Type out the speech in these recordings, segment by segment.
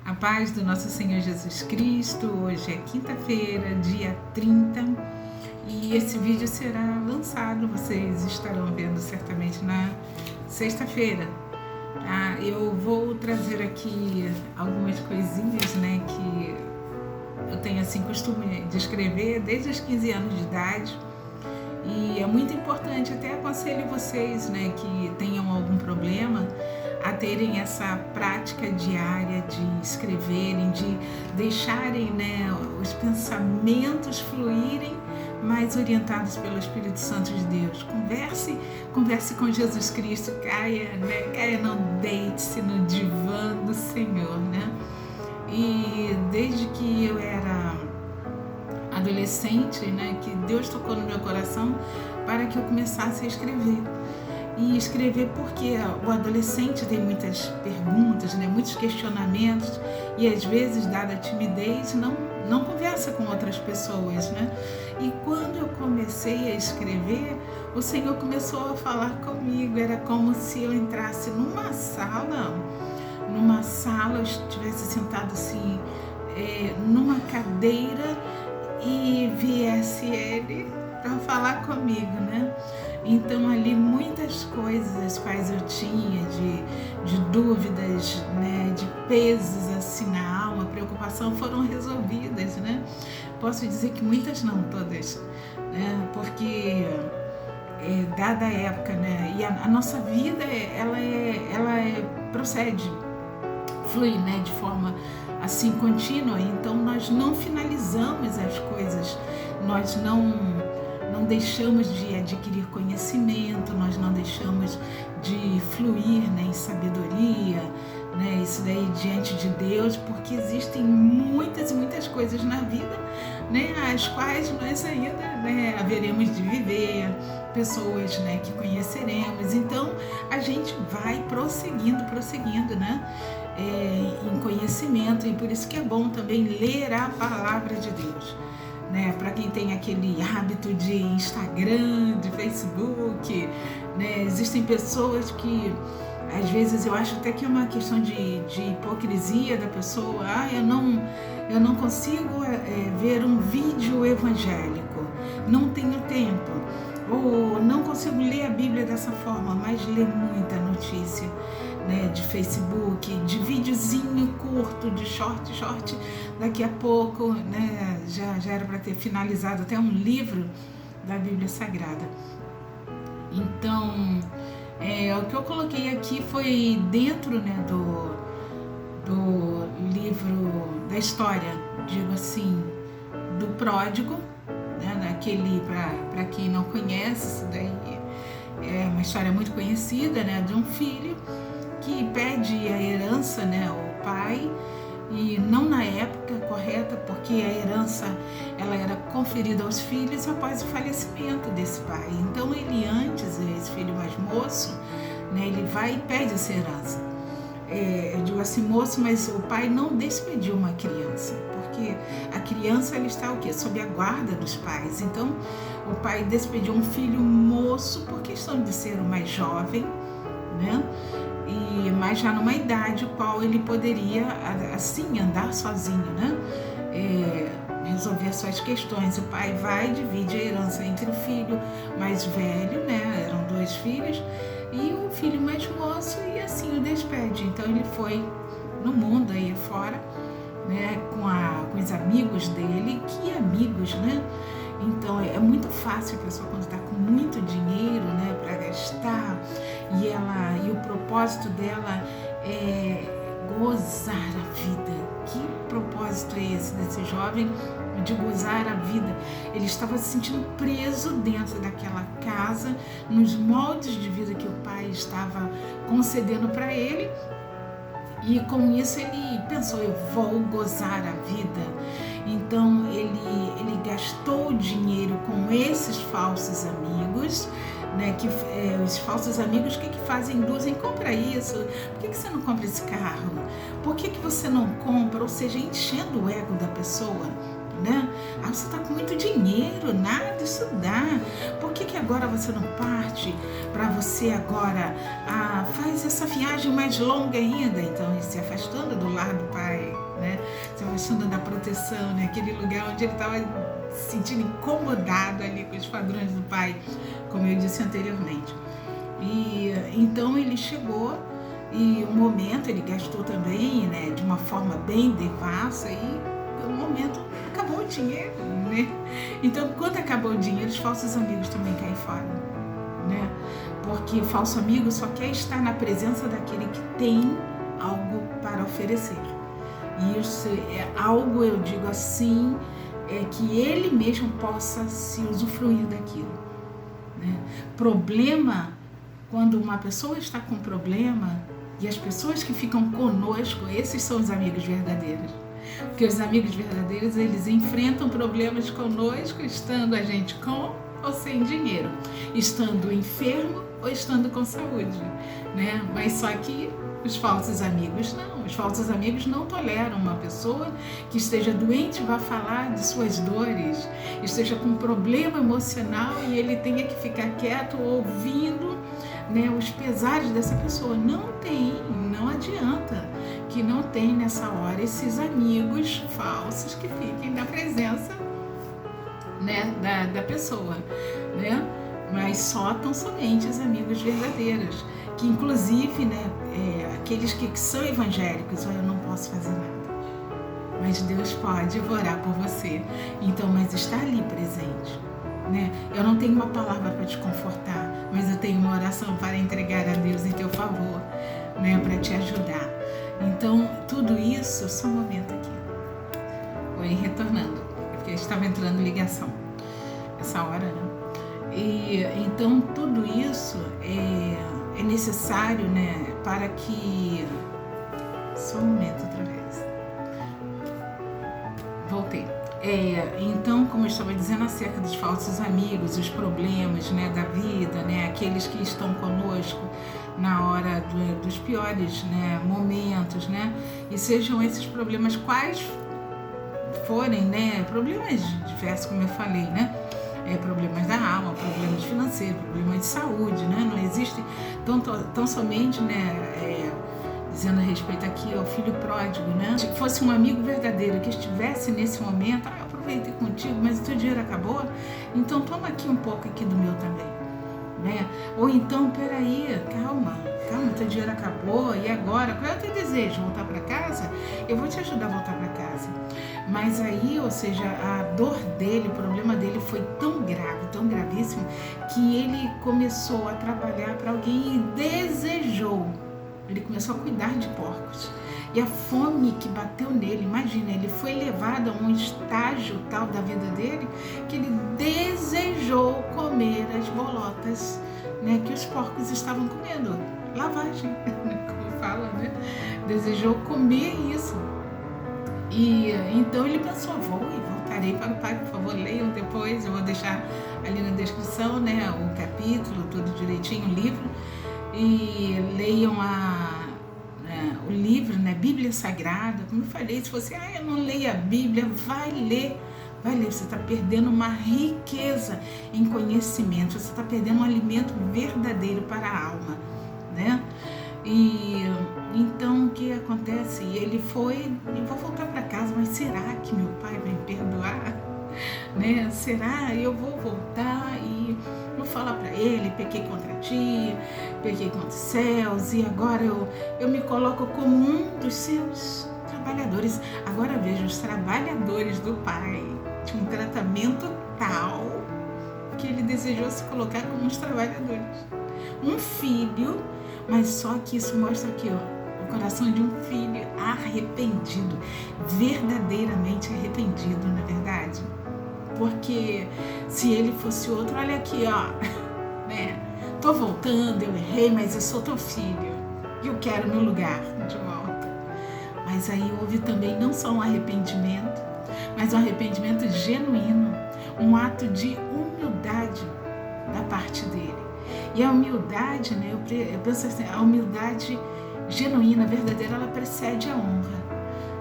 A paz do nosso Senhor Jesus Cristo. Hoje é quinta-feira, dia 30, e esse vídeo será lançado, vocês estarão vendo certamente na sexta-feira. Eu vou trazer aqui algumas coisinhas, que eu tenho assim costume de escrever desde os 15 anos de idade, e é muito importante, até aconselho vocês, que tenham algum problema, a terem essa prática diária de escreverem, de deixarem os pensamentos fluírem, mais orientados pelo Espírito Santo de Deus. Converse com Jesus Cristo, caia não deite-se no divã do Senhor, E desde que eu era adolescente, que Deus tocou no meu coração para que eu começasse a escrever. E escrever porque o adolescente tem muitas perguntas, muitos questionamentos, e às vezes, dada a timidez, não conversa com outras pessoas, E quando eu comecei a escrever, o Senhor começou a falar comigo. Era como se eu entrasse numa sala, eu estivesse sentado assim, numa cadeira, e viesse Ele para falar comigo, Então ali muitas coisas as quais eu tinha de dúvidas, de pesos assim na alma, preocupação, foram resolvidas, Posso dizer que muitas não, todas, Porque dada a época, e a nossa vida procede, flui, de forma assim contínua. Então nós não finalizamos as coisas, nós não deixamos de adquirir conhecimento, nós não deixamos de fluir em sabedoria, isso daí diante de Deus, porque existem muitas e muitas coisas na vida, as quais nós ainda haveremos de viver, pessoas que conheceremos. Então a gente vai prosseguindo, em conhecimento, e por isso que é bom também ler a palavra de Deus. Para quem tem aquele hábito de Instagram, de Facebook, existem pessoas que às vezes eu acho até que é uma questão de hipocrisia da pessoa. Eu não consigo ver um vídeo evangélico, não tenho tempo, ou não consigo ler a Bíblia dessa forma, mas lê muita notícia, de Facebook, de videozinho curto, de short, daqui a pouco, já era para ter finalizado até um livro da Bíblia Sagrada. Então, o que eu coloquei aqui foi dentro, do livro da história, digo assim, do pródigo, daquele, para quem não conhece, isso daí é uma história muito conhecida, de um filho que pede a herança ao pai, e não na época correta, porque a herança ela era conferida aos filhos após o falecimento desse pai. Então ele antes, esse filho mais moço, ele vai e pede essa herança. Eu digo assim, moço, mas o pai não despediu uma criança, porque a criança ela está o quê? Sob a guarda dos pais. Então o pai despediu um filho moço por questão de ser o mais jovem, mas já numa idade o qual ele poderia assim andar sozinho, resolver as suas questões. O pai vai e divide a herança entre o filho mais velho, eram 2 filhos, e o filho mais moço, e assim o despede. Então ele foi no mundo aí fora, com os amigos dele. Que amigos, Então é muito fácil a pessoa, quando está com muito dinheiro, para gastar, e o propósito dela é gozar a vida. Que propósito é esse desse jovem, de gozar a vida? Ele estava se sentindo preso dentro daquela casa, nos moldes de vida que o pai estava concedendo para ele, e com isso ele pensou, eu vou gozar a vida. Então ele gastou dinheiro com esses falsos amigos, os falsos amigos, o que fazem? Induzem, compra isso, por que você não compra esse carro? Por que você não compra? Ou seja, enchendo o ego da pessoa, você está com muito dinheiro, nada, isso dá. Por que agora você não parte para você agora faz essa viagem mais longa ainda? Então, se afastando do lar do pai, debaixando da proteção, né? Aquele lugar onde ele estava se sentindo incomodado ali com os padrões do pai, como eu disse anteriormente. E então ele chegou e um momento ele gastou também, né, de uma forma bem devassa, e pelo momento acabou o dinheiro, né? Então, quando acabou o dinheiro, os falsos amigos também caem fora, né? Porque o falso amigo só quer estar na presença daquele que tem algo para oferecer. E isso é algo, eu digo assim, que ele mesmo possa se usufruir daquilo, né? Problema, quando uma pessoa está com problema, e as pessoas que ficam conosco, esses são os amigos verdadeiros. Porque os amigos verdadeiros, eles enfrentam problemas conosco, estando a gente com ou sem dinheiro, estando enfermo ou estando com saúde, né? Mas só que os falsos amigos não. Os falsos amigos não toleram uma pessoa que esteja doente e vá falar de suas dores, esteja com um problema emocional e ele tenha que ficar quieto ouvindo, né, os pesares dessa pessoa. Não adianta que não tem nessa hora esses amigos falsos que fiquem na presença, né, da pessoa, né? Mas só tão somente os amigos verdadeiros, que inclusive, né, aqueles que são evangélicos, eu não posso fazer nada, mas Deus pode orar por você. Então, mas está ali presente, né? Eu não tenho uma palavra para te confortar, mas eu tenho uma oração para entregar a Deus em teu favor, né, para te ajudar. Então, tudo isso, só um momento aqui. Oi, retornando, porque estava entrando ligação essa hora, né? E então tudo isso é necessário, né, para que... Só um momento outra vez. Voltei. Então, como eu estava dizendo acerca dos falsos amigos, os problemas, né, da vida, né, aqueles que estão conosco na hora dos piores, né, momentos, né, e sejam esses problemas quais forem, né, problemas diversos, como eu falei, né, problemas da alma, problemas financeiros, problemas de saúde, né, não existe tão somente, né, dizendo a respeito aqui ao filho pródigo, né? Se fosse um amigo verdadeiro que estivesse nesse momento, eu aproveitei contigo, mas o teu dinheiro acabou, então toma aqui um pouco aqui do meu também, né? Ou então, peraí, calma, teu dinheiro acabou, e agora? Qual é o teu desejo? Voltar para casa? Eu vou te ajudar a voltar para casa. Mas aí, ou seja, a dor dele, o problema dele foi tão grave, tão gravíssimo, que ele começou a trabalhar para alguém e desejou. Ele começou a cuidar de porcos. E a fome que bateu nele, imagina, ele foi levado a um estágio tal da vida dele que ele desejou comer as bolotas, né, que os porcos estavam comendo. Lavagem, como fala, né? Desejou comer isso. E então ele pensou, voltarei para o Pai, por favor, leiam depois, eu vou deixar ali na descrição, né, o capítulo, tudo direitinho, o livro. E leiam o livro, né, Bíblia Sagrada. Como eu falei, se você eu não leio a Bíblia, vai ler, você está perdendo uma riqueza em conhecimento, você está perdendo um alimento verdadeiro para a alma, né? E então o que acontece? Ele foi, eu vou voltar para casa, mas será que meu pai vai me perdoar? Né? Será? Eu vou voltar e vou falar para ele, pequei contra ti, pequei contra os céus, e agora eu me coloco como um dos seus trabalhadores. Agora veja, os trabalhadores do Pai tinham um tratamento tal que ele desejou se colocar como os trabalhadores. Um filho, mas só que isso mostra aqui, o coração de um filho arrependido, verdadeiramente arrependido, na verdade. Porque se ele fosse outro, olha aqui, né? Tô voltando, eu errei, mas eu sou teu filho e eu quero meu lugar de volta. Mas aí houve também não só um arrependimento, mas um arrependimento genuíno, um ato de humildade da parte dele. E a humildade, né? Eu penso assim, a humildade genuína, verdadeira, ela precede a honra.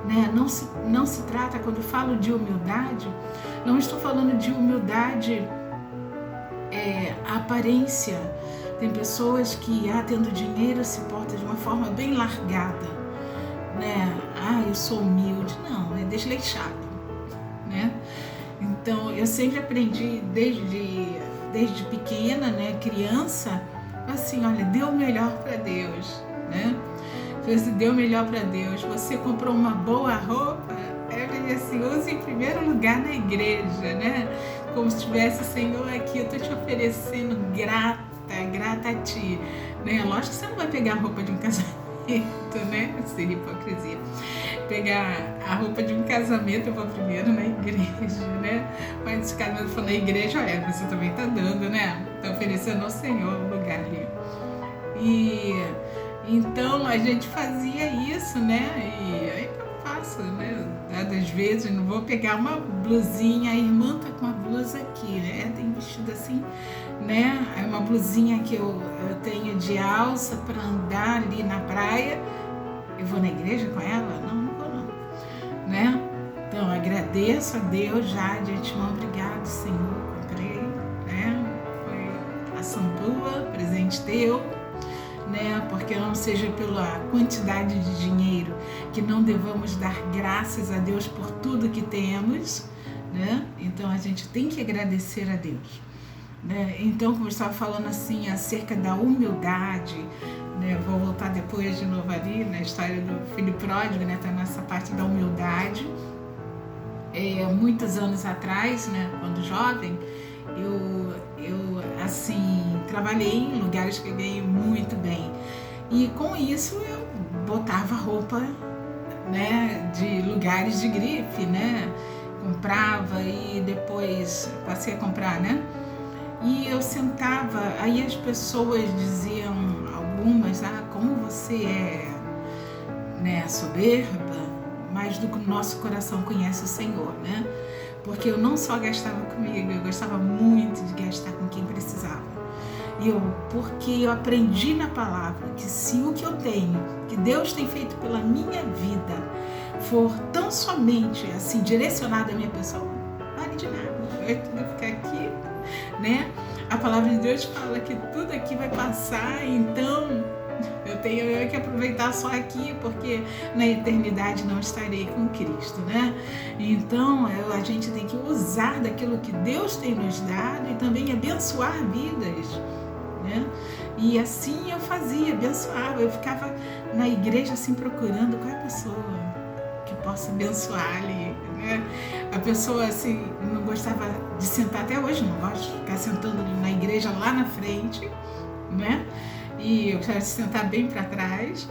Né? Não se trata, quando eu falo de humildade, não estou falando de humildade a aparência. Tem pessoas que, tendo dinheiro, se portam de uma forma bem largada, né? Eu sou humilde. Não, desleixado, né? Então, eu sempre aprendi desde pequena, né, criança, assim, olha, dê o melhor para Deus, né? Você deu o melhor para Deus, você comprou uma boa roupa, assim, use em primeiro lugar na igreja, né? Como se tivesse, Senhor, aqui eu estou te oferecendo grata a ti, né? Lógico que você não vai pegar a roupa de um casamento, né? Seria hipocrisia. Pegar a roupa de um casamento, eu vou primeiro na igreja, né? Mas se o casamento for na igreja, olha, você também está dando, né? Está oferecendo ao Senhor um lugar ali. E então a gente fazia isso, né? E ainda faço, né? Às vezes não vou pegar uma blusinha, a irmã tá com uma blusa aqui, né? Tem vestido assim, né? É uma blusinha que eu tenho de alça para andar ali na praia. Eu vou na igreja com ela? Não vou não, né? Então agradeço a Deus já de antemão, obrigado, Senhor, comprei, né? Foi ação tua, presente teu, né? Porque não seja pela quantidade de dinheiro que não devamos dar graças a Deus por tudo que temos, né? Então a gente tem que agradecer a Deus, né? Então, como eu estava falando assim acerca da humildade, né? Vou voltar depois de novo ali na história do filho pródigo, né? Tá nessa parte da humildade. Muitos anos atrás, né? Quando jovem, eu assim, trabalhei em lugares que eu ganhei muito bem. E com isso eu botava roupa, né, de lugares de grife, né? Comprava e depois passei a comprar, né? E eu sentava, aí as pessoas diziam, algumas, como você é, né, soberba, mas do que o nosso coração conhece o Senhor, né? Porque eu não só gastava comigo, eu gostava muito de gastar com quem precisava. Porque eu aprendi na palavra que se o que eu tenho, que Deus tem feito pela minha vida, for tão somente assim direcionado à minha pessoa, vale de nada. Eu vou ficar aqui, né? A palavra de Deus fala que tudo aqui vai passar, então eu tenho que aproveitar só aqui, porque na eternidade não estarei com Cristo, né? Então a gente tem que usar daquilo que Deus tem nos dado e também abençoar vidas, né? E assim eu fazia, abençoava. Eu ficava na igreja assim procurando qual é a pessoa que possa abençoar ali, né? A pessoa assim não gostava de sentar, até hoje não gosto de ficar sentando na igreja lá na frente, né? E eu quero sentar bem para trás.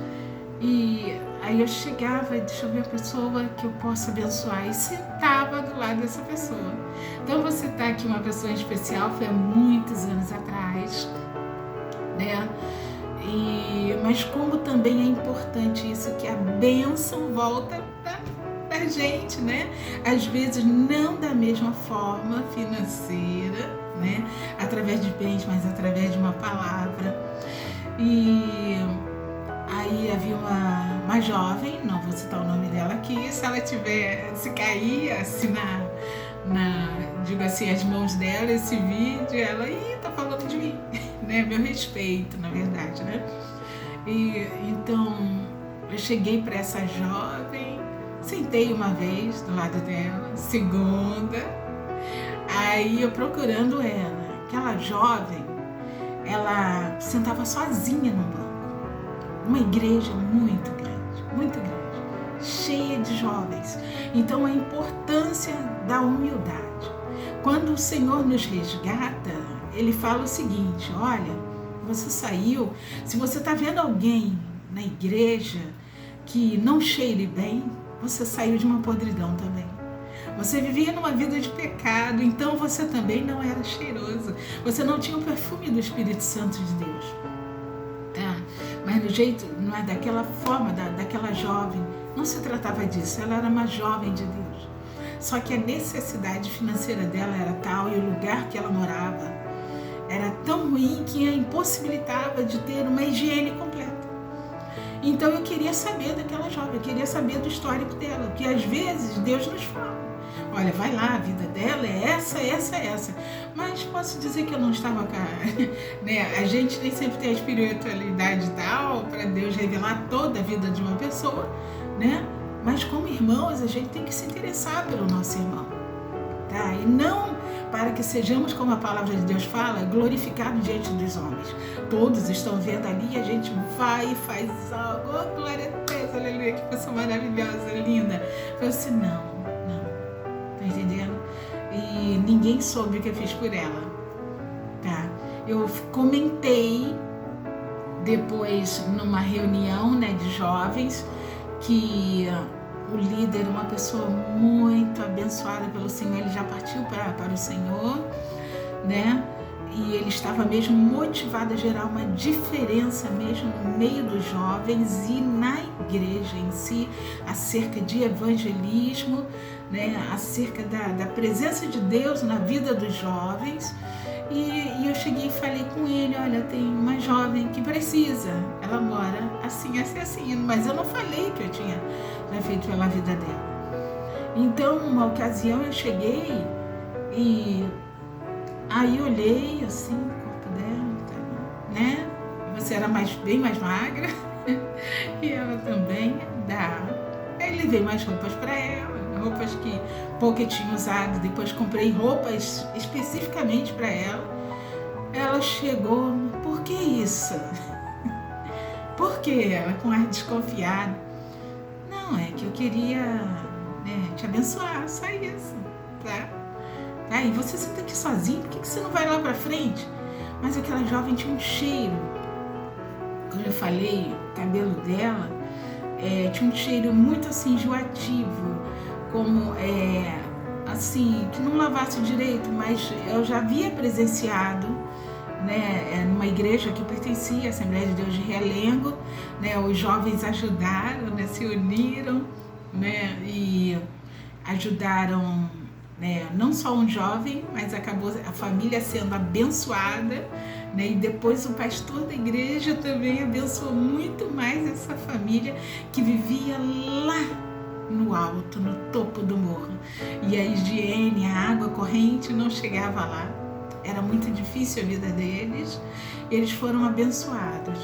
E aí eu chegava, deixa eu ver a pessoa que eu posso abençoar, e sentava do lado dessa pessoa. Então você tá aqui uma pessoa em especial, foi há muitos anos atrás, né? Mas como também é importante isso, que a bênção volta pra gente, né? Às vezes não da mesma forma financeira, né? Através de bens, mas através de uma palavra. E aí havia uma jovem, não vou citar o nome dela aqui, se ela se cair assim digo assim, as mãos dela, esse vídeo, ela, tá falando de mim, né? Meu respeito, na verdade, né? E então eu cheguei para essa jovem, sentei uma vez do lado dela, segunda, aí eu procurando ela, aquela jovem, ela sentava sozinha no banco, uma igreja muito grande, cheia de jovens. Então a importância da humildade. Quando o Senhor nos resgata, Ele fala o seguinte, olha, você saiu, se você está vendo alguém na igreja que não cheire bem, você saiu de uma podridão também. Você vivia numa vida de pecado, então você também não era cheiroso. Você não tinha o perfume do Espírito Santo de Deus. Mas no jeito, não é daquela forma, daquela jovem, não se tratava disso, ela era uma jovem de Deus. Só que a necessidade financeira dela era tal e o lugar que ela morava era tão ruim que a impossibilitava de ter uma higiene completa. Então eu queria saber daquela jovem, eu queria saber do histórico dela, porque às vezes Deus nos fala, olha, vai lá, a vida dela é essa. Mas posso dizer que eu não estava né? A gente nem sempre tem a espiritualidade tal para Deus revelar toda a vida de uma pessoa, né? Mas como irmãos, a gente tem que se interessar pelo nosso irmão, tá? E não para que sejamos, como a palavra de Deus fala, glorificados diante dos homens. Todos estão vendo ali e a gente vai e faz algo. Oh, glória a Deus, aleluia, que pessoa maravilhosa, linda. Eu assim, não, tá entendendo? E ninguém soube o que eu fiz por ela, tá? Eu comentei depois numa reunião, né, de jovens, que o líder, uma pessoa muito abençoada pelo Senhor, ele já partiu para o Senhor, né? E ele estava mesmo motivado a gerar uma diferença mesmo no meio dos jovens e na igreja em si, acerca de evangelismo, né? Acerca da presença de Deus na vida dos jovens. E eu cheguei e falei com ele, olha, tem uma jovem que precisa, ela mora assim, assim, mas eu não falei que eu tinha feito pela vida dela. Então, uma ocasião eu cheguei e aí olhei assim o corpo dela, né? Você era bem mais magra e ela também. Aí levei mais roupas para ela, roupas que pouco tinha usado. Depois comprei roupas especificamente para ela. Ela chegou, por que isso? Por que ela com ar desconfiado? Não, é que eu queria, né, te abençoar, só isso, tá? E você senta aqui sozinho, por que você não vai lá pra frente? Mas aquela jovem tinha um cheiro. Quando eu falei, o cabelo dela tinha um cheiro muito assim, enjoativo, como assim, que não lavasse direito, mas eu já havia presenciado, né, numa igreja que eu pertencia, a Assembleia de Deus de Realengo, né, os jovens ajudaram, né, se uniram, né, e ajudaram, né, não só um jovem, mas acabou a família sendo abençoada, né, e depois o pastor da igreja também abençoou muito mais essa família que vivia lá no alto, no topo do morro, e a higiene, a água corrente não chegava lá, era muito difícil a vida deles. Eles foram abençoados,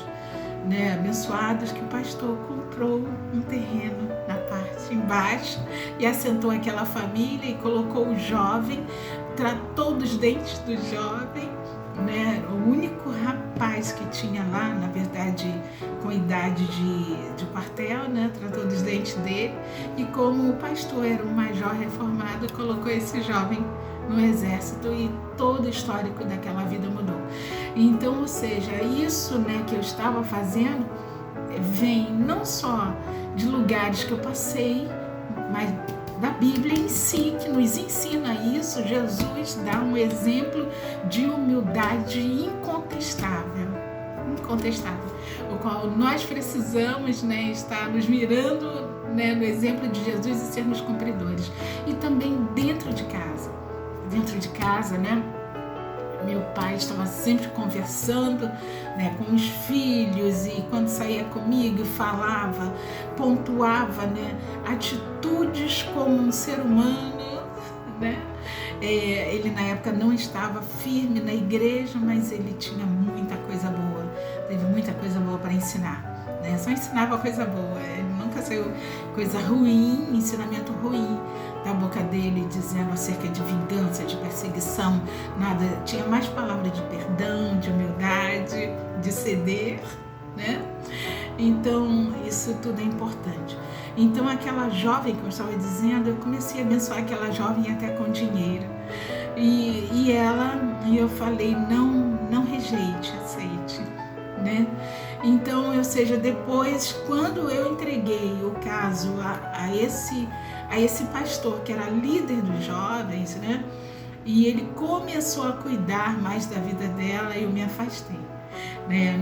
né? Abençoados que o pastor comprou um terreno na parte embaixo e assentou aquela família e colocou o jovem, tratou dos dentes do jovem, né? O único rapaz que tinha lá, na verdade, com idade de quartel, né? Tratou dos dentes dele, e como o pastor era um major reformado, colocou esse jovem no exército e todo o histórico daquela vida mudou. Então, ou seja, isso, né, que eu estava fazendo vem não só de lugares que eu passei, mas da Bíblia em si, que nos ensina isso. Jesus dá um exemplo de humildade incontestável, o qual nós precisamos, né, estar nos mirando, né, no exemplo de Jesus e sermos cumpridores. E também dentro de casa, né, meu pai estava sempre conversando, né, com os filhos, e quando saía comigo falava, pontuava, né, atitudes como um ser humano, né? Ele na época não estava firme na igreja, mas ele tinha muita coisa boa, teve muita coisa boa para ensinar, né? Só ensinava coisa boa, ele nunca saiu coisa ruim, ensinamento ruim da boca dele, dizendo acerca de vingança, de perseguição, nada. Tinha mais palavra de perdão, de humildade, de ceder, né? Então, isso tudo é importante. Então, aquela jovem que eu estava dizendo, eu comecei a abençoar aquela jovem até com dinheiro. E eu falei, não rejeite, aceite, né? Então, ou seja, depois, quando eu entreguei o caso a esse pastor, que era líder dos jovens, né? E ele começou a cuidar mais da vida dela, eu me afastei, né?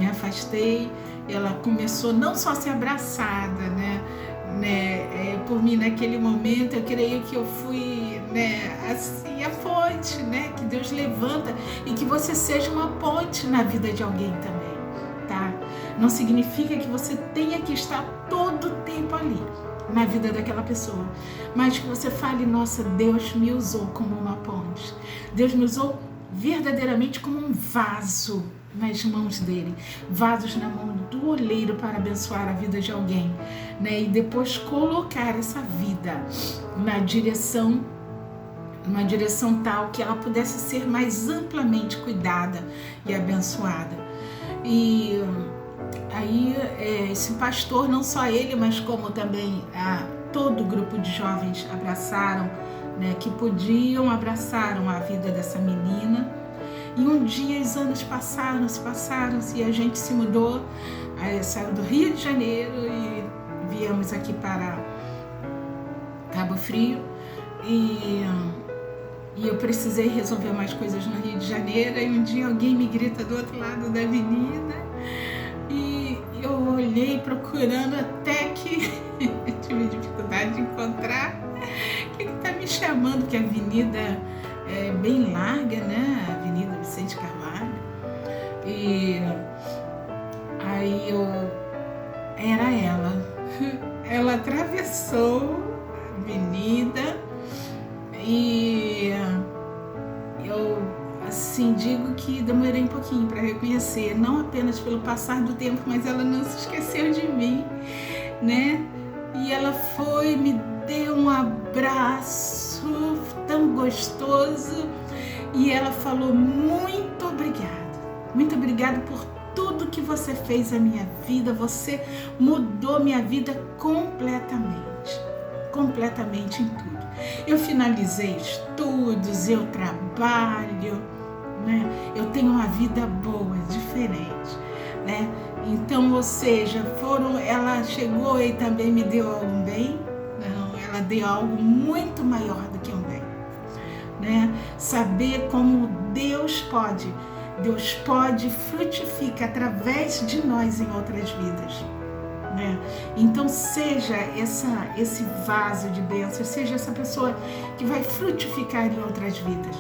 Ela começou não só a ser abraçada, né? Por mim naquele momento, eu creio que eu fui, né, assim, a ponte, né, que Deus levanta, e que você seja uma ponte na vida de alguém também, tá? Não significa que você tenha que estar todo o tempo ali na vida daquela pessoa, mas que você fale, nossa, Deus me usou como uma ponte, Deus me usou verdadeiramente como um vaso, nas mãos dele, vasos na mão do oleiro para abençoar a vida de alguém, né? E depois colocar essa vida numa direção tal que ela pudesse ser mais amplamente cuidada e abençoada. E aí esse pastor, não só ele, mas como também todo o grupo de jovens abraçaram, né, que podiam, abraçaram a vida dessa menina. E um dia os anos passaram-se e a gente se mudou, saiu do Rio de Janeiro e viemos aqui para Cabo Frio. E eu precisei resolver mais coisas no Rio de Janeiro. E um dia alguém me grita do outro lado da avenida e eu olhei procurando até que tive dificuldade de encontrar. O que está me chamando? Porque a avenida é bem larga, né? A Avenida Vicente Carvalho. E aí era ela. Ela atravessou a avenida e eu assim digo que demorei um pouquinho para reconhecer, não apenas pelo passar do tempo, mas ela não se esqueceu de mim, né? E ela foi, me deu um abraço tão gostoso e ela falou: muito obrigada por tudo que você fez na minha vida, você mudou minha vida completamente em tudo. Eu finalizei estudos, eu trabalho, né? Eu tenho uma vida boa, diferente, né? Então, ou seja, ela chegou e também me deu um bem. Não, ela deu algo muito maior do que um bem, né? Saber como Deus pode frutificar através de nós em outras vidas, né? Então seja esse vaso de bênçãos, seja essa pessoa que vai frutificar em outras vidas.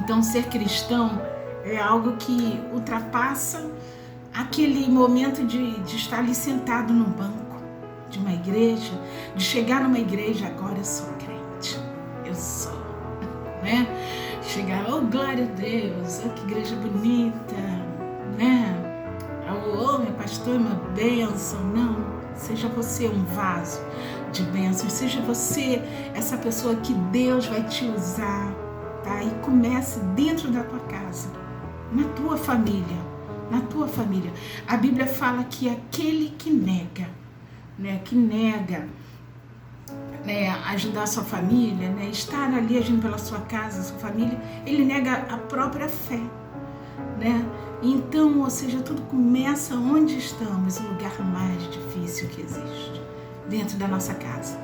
Então ser cristão é algo que ultrapassa aquele momento de estar ali sentado num banco de uma igreja, de chegar numa igreja, agora eu sou crente, eu sou, né? Chegar, oh glória a Deus, oh que igreja bonita, né? Oh meu pastor é uma bênção. Não, seja você um vaso de bênçãos, seja você essa pessoa que Deus vai te usar, tá? E comece dentro da tua casa, na tua família. A Bíblia fala que aquele que nega, ajudar a sua família, né, estar ali agindo pela sua casa, sua família, ele nega a própria fé, né? Então, ou seja, tudo começa onde estamos, o lugar mais difícil que existe, dentro da nossa casa,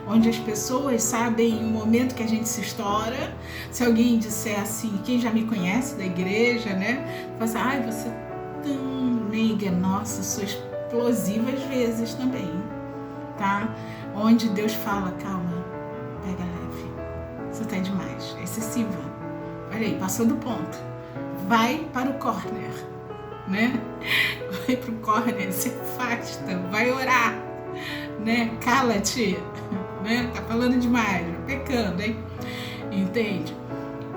onde as pessoas sabem o momento que a gente se estoura. Se alguém disser assim, quem já me conhece da igreja, né, fala assim: ai, você é tão nega, nossa, sou explosiva às vezes também, tá? Onde Deus fala: calma, pega leve, você tá demais, é excessiva, olha aí, passou do ponto, vai para o corner, né? Vai para o corner, se afasta, vai orar, né? Cala-te, né? Tá falando demais, pecando, hein? Entende?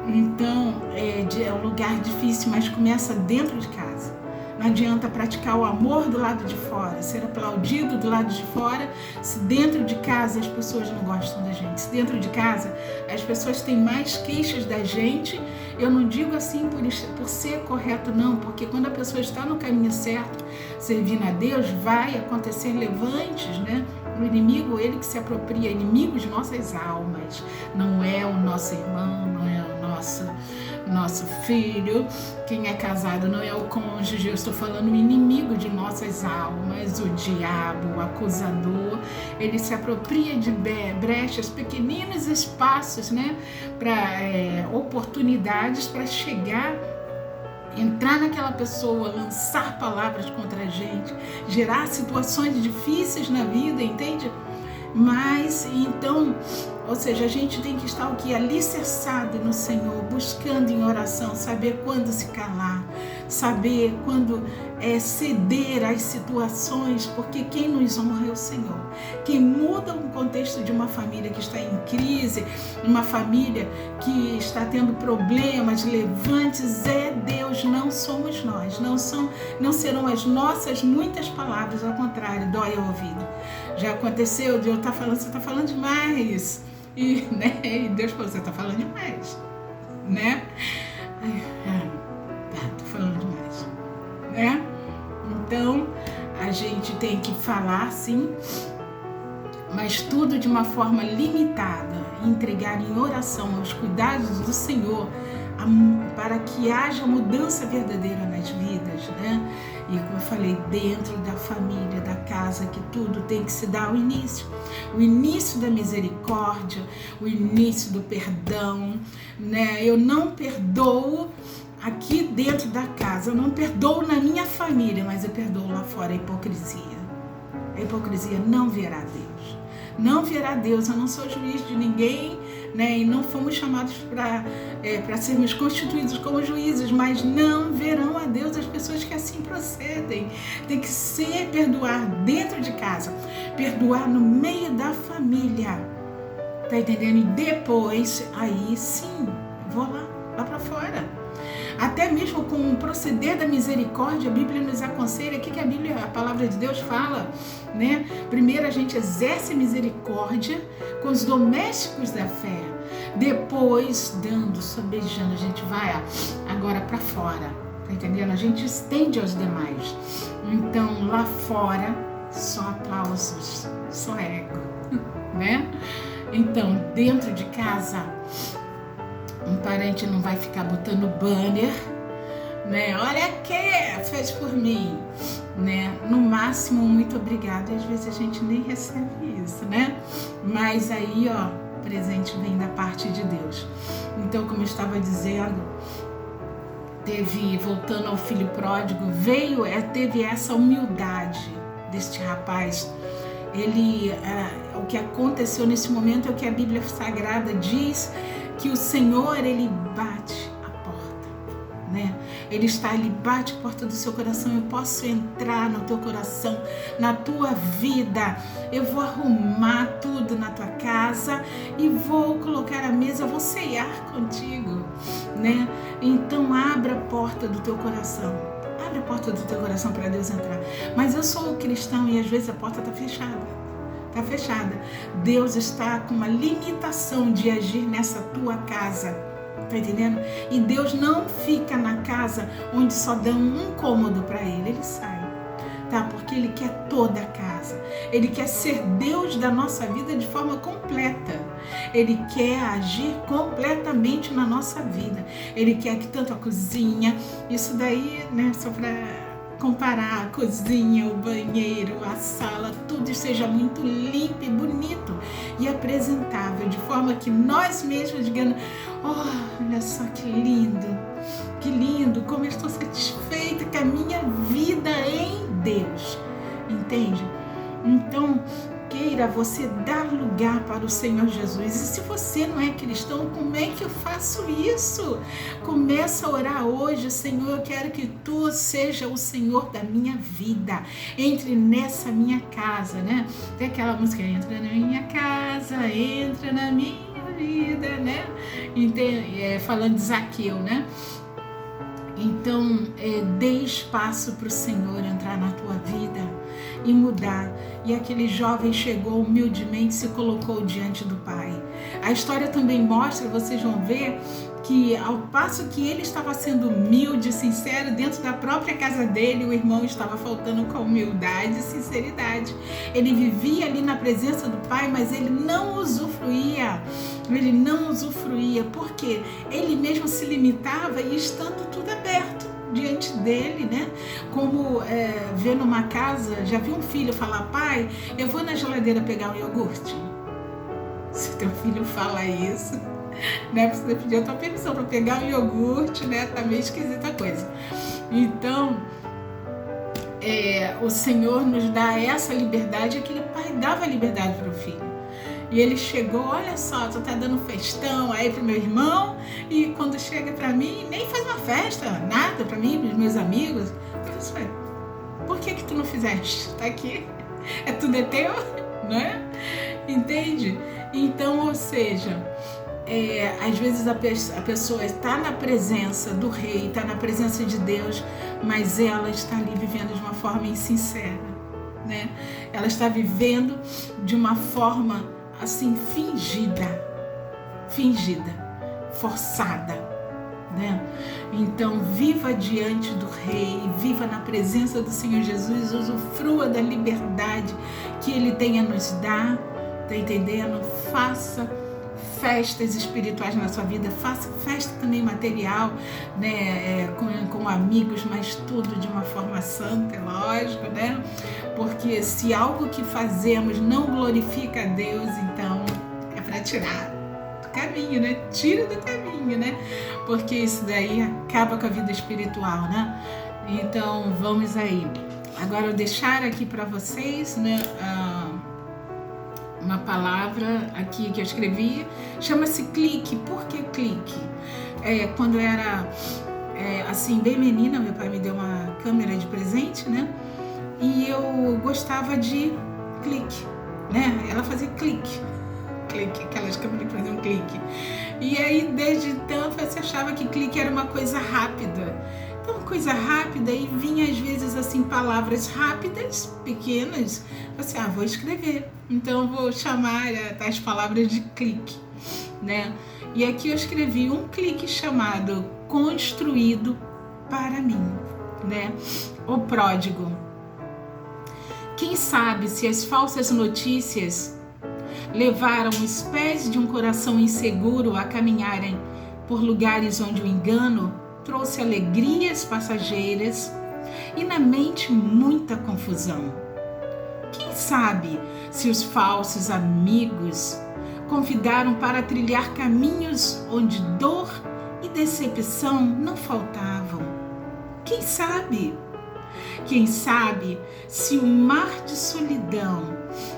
Então, é um lugar difícil, mas começa dentro de casa. Não adianta praticar o amor do lado de fora, ser aplaudido do lado de fora, se dentro de casa as pessoas não gostam da gente. Se dentro de casa as pessoas têm mais queixas da gente. Eu não digo assim por ser correto, não, porque quando a pessoa está no caminho certo, servindo a Deus, vai acontecer levantes, né? O inimigo, ele que se apropria, inimigo de nossas almas, não é o nosso irmão, não é o nosso filho, quem é casado não é o cônjuge, eu estou falando o inimigo de nossas almas, o diabo, o acusador. Ele se apropria de brechas, pequeninos espaços, né, para oportunidades para chegar, entrar naquela pessoa, lançar palavras contra a gente, gerar situações difíceis na vida, entende? Mas então Ou seja, a gente tem que estar o quê? Alicerçado no Senhor, buscando em oração, saber quando se calar, saber quando ceder às situações, porque quem nos honra é o Senhor. Quem muda o contexto de uma família que está em crise, uma família que está tendo problemas levantes, é Deus, não somos nós, não serão as nossas muitas palavras, ao contrário, dói ao ouvido. Já aconteceu de eu estar falando, você está falando demais. E Deus falou, você está falando demais, né? Tô falando demais, né? Então, a gente tem que falar, sim, mas tudo de uma forma limitada, entregar em oração aos cuidados do Senhor, para que haja mudança verdadeira nas vidas, né? E como eu falei, dentro da família, da casa, que tudo tem que se dar o início da misericórdia, o início do perdão, né? Eu não perdoo aqui dentro da casa, eu não perdoo na minha família, mas eu perdoo lá fora a hipocrisia. A hipocrisia não verá Deus. Não verá Deus, eu não sou juiz de ninguém, né? E não fomos chamados para sermos constituídos como juízes, mas não verão a Deus as pessoas que assim procedem. Tem que ser perdoar dentro de casa, perdoar no meio da família, tá entendendo? E depois, aí sim, vou lá para fora. Até mesmo com o proceder da misericórdia, a Bíblia nos aconselha, o que a palavra de Deus fala, né? Primeiro a gente exerce misericórdia com os domésticos da fé, depois beijando, a gente vai agora para fora, tá entendendo? A gente estende aos demais. Então lá fora, só aplausos, só ego, né? Então dentro de casa, um parente não vai ficar botando banner, né? Olha que fez por mim, né? No máximo, muito obrigada. Às vezes a gente nem recebe isso, né? Mas aí, o presente vem da parte de Deus. Então, como eu estava dizendo, voltando ao filho pródigo, teve essa humildade deste rapaz. O que aconteceu nesse momento é o que a Bíblia Sagrada diz, que o Senhor, Ele bate a porta, né? Ele bate a porta do seu coração. Eu posso entrar no teu coração, na tua vida. Eu vou arrumar tudo na tua casa e vou colocar a mesa, eu vou ceiar contigo, né? Então abra a porta do teu coração. Abre a porta do teu coração para Deus entrar. Mas eu sou cristão e às vezes a porta está fechada. Está fechada. Deus está com uma limitação de agir nessa tua casa, tá entendendo? E Deus não fica na casa onde só dão um cômodo para Ele sai, tá? Porque Ele quer toda a casa. Ele quer ser Deus da nossa vida de forma completa. Ele quer agir completamente na nossa vida. Ele quer que tanto a cozinha, isso daí, né, só para comparar a cozinha, o banheiro, a sala, tudo seja muito limpo e bonito e apresentável, de forma que nós mesmos digamos, olha só que lindo, como eu estou satisfeita com a minha vida em Deus, entende? Então, queira você dar lugar para o Senhor Jesus. E se você não é cristão, como é que eu faço isso? Começa a orar hoje, Senhor, eu quero que Tu seja o Senhor da minha vida. Entre nessa minha casa, né? Tem aquela música, entra na minha casa, entra na minha vida, né? Falando de Zaqueu, né? Então, dê espaço para o Senhor entrar na tua vida e mudar. E aquele jovem chegou humildemente, se colocou diante do Pai. A história também mostra, vocês vão ver, que ao passo que ele estava sendo humilde, sincero, dentro da própria casa dele, o irmão estava faltando com humildade e sinceridade. Ele vivia ali na presença do Pai, mas ele não usufruía. Porque ele mesmo se limitava e estando tudo aberto diante dele, né? Como ver numa casa, já viu um filho falar, pai, eu vou na geladeira pegar um iogurte? Se teu filho fala isso, né? Você pediu a tua permissão para pegar um iogurte, né? Tá meio esquisita a coisa. Então, o Senhor nos dá essa liberdade, aquele pai dava liberdade para o filho. E ele chegou, olha só, tu tá dando festão aí pro meu irmão, e quando chega pra mim, nem faz uma festa, nada pra mim, pros meus amigos. Professor, por que tu não fizeste? Tá aqui, tudo é teu, não é? Entende? Então, ou seja, às vezes a pessoa está na presença do rei, está na presença de Deus, mas ela está ali vivendo de uma forma insincera, né? Ela está vivendo de uma forma assim fingida, forçada, né? Então viva diante do rei, viva na presença do Senhor Jesus, usufrua da liberdade que Ele tem a nos dar, tá entendendo? Faça festas espirituais na sua vida, faça festa também material, né, com amigos, mas tudo de uma forma santa, é lógico, né? Porque se algo que fazemos não glorifica a Deus, então é para tirar do caminho, né? Tira do caminho, né? Porque isso daí acaba com a vida espiritual, né? Então vamos aí. Agora eu deixar aqui para vocês, né? Uma palavra aqui que eu escrevi, chama-se clique. Por que clique? Quando eu era assim, bem menina, meu pai me deu uma câmera de presente, né? E eu gostava de clique, né? Ela fazia clique, aquelas câmeras que faziam clique. E aí, desde então, você achava que clique era uma coisa rápida. Então, coisa rápida, e vinha às vezes assim, palavras rápidas, pequenas, assim, vou escrever, então vou chamar as palavras de clique, né? E aqui eu escrevi um clique chamado construído para mim, né? O pródigo. Quem sabe se as falsas notícias levaram os pés de um coração inseguro a caminharem por lugares onde o engano trouxe alegrias passageiras e na mente muita confusão. Quem sabe se os falsos amigos convidaram para trilhar caminhos onde dor e decepção não faltavam? Quem sabe? Quem sabe se o mar de solidão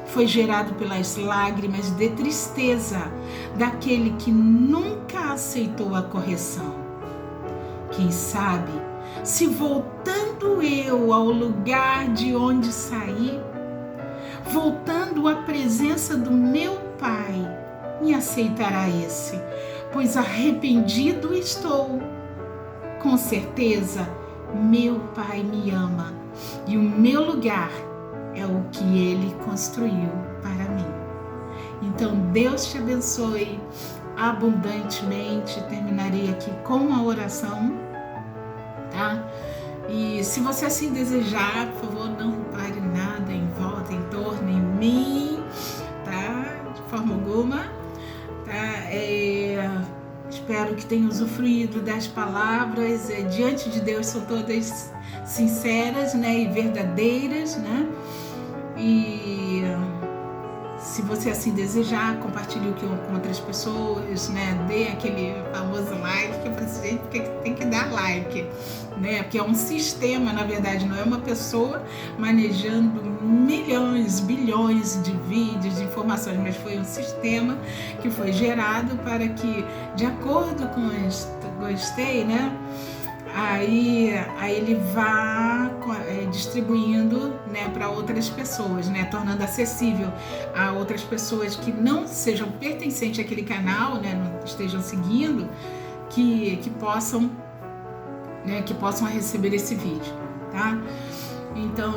foi gerado pelas lágrimas de tristeza daquele que nunca aceitou a correção? Quem sabe se voltando eu ao lugar de onde saí, voltando à presença do meu Pai, me aceitará esse, pois arrependido estou. Com certeza, meu Pai me ama e o meu lugar é o que Ele construiu para mim. Então, Deus te abençoe abundantemente. Terminarei aqui com uma oração, tá? E se você assim desejar, por favor, não repare nada em volta, em torno, em mim, tá? De forma alguma, tá? Espero que tenha usufruído das palavras. Diante de Deus são todas sinceras, né? E verdadeiras, né? E se você assim desejar, compartilhe com outras pessoas, né? Dê aquele famoso like, que eu falei assim, gente, porque tem que dar like, né? Porque é um sistema, na verdade, não é uma pessoa manejando milhões, bilhões de vídeos, de informações, mas foi um sistema que foi gerado para que, de acordo com o gostei, né? Aí ele vá distribuindo, né, para outras pessoas, né, tornando acessível a outras pessoas que não sejam pertencentes àquele canal, né, não estejam seguindo, que possam receber esse vídeo, tá? Então,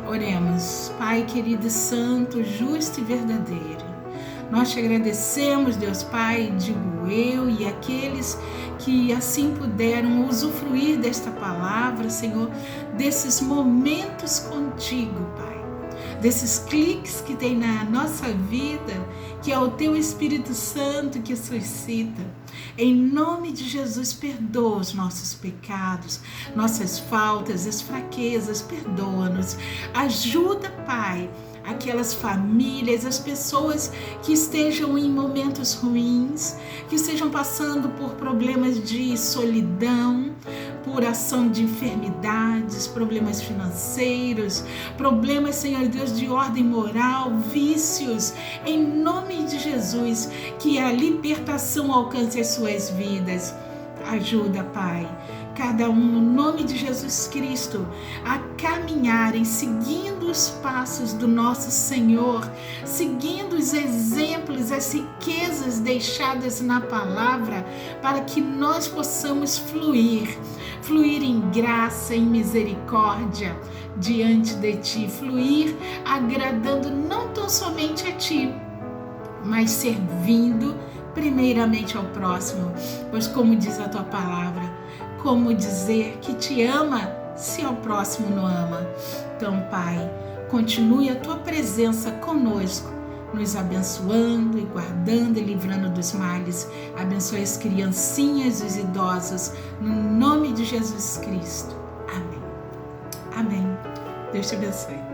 oremos. Pai querido, santo, justo e verdadeiro, nós te agradecemos, Deus Pai, digo eu e aqueles que assim puderam usufruir desta palavra, Senhor, desses momentos contigo, Pai, desses cliques que tem na nossa vida, que é o Teu Espírito Santo que suscita. Em nome de Jesus, perdoa os nossos pecados, nossas faltas, as fraquezas, perdoa-nos. Ajuda, Pai, aquelas famílias, as pessoas que estejam em momentos ruins, que estejam passando por problemas de solidão, por ação de enfermidades, problemas financeiros, problemas, Senhor Deus, de ordem moral, vícios. Em nome de Jesus, que a libertação alcance as suas vidas. Ajuda, Pai, cada um, no nome de Jesus Cristo, a caminharem seguindo os passos do nosso Senhor, seguindo os exemplos, as riquezas deixadas na palavra, para que nós possamos fluir em graça, em misericórdia diante de Ti, fluir agradando não tão somente a Ti, mas servindo primeiramente ao próximo, pois como diz a Tua palavra, como dizer que Te ama se ao próximo não ama? Então, Pai, continue a Tua presença conosco, nos abençoando e guardando e livrando dos males. Abençoe as criancinhas e os idosos, no nome de Jesus Cristo. Amém. Amém. Deus te abençoe.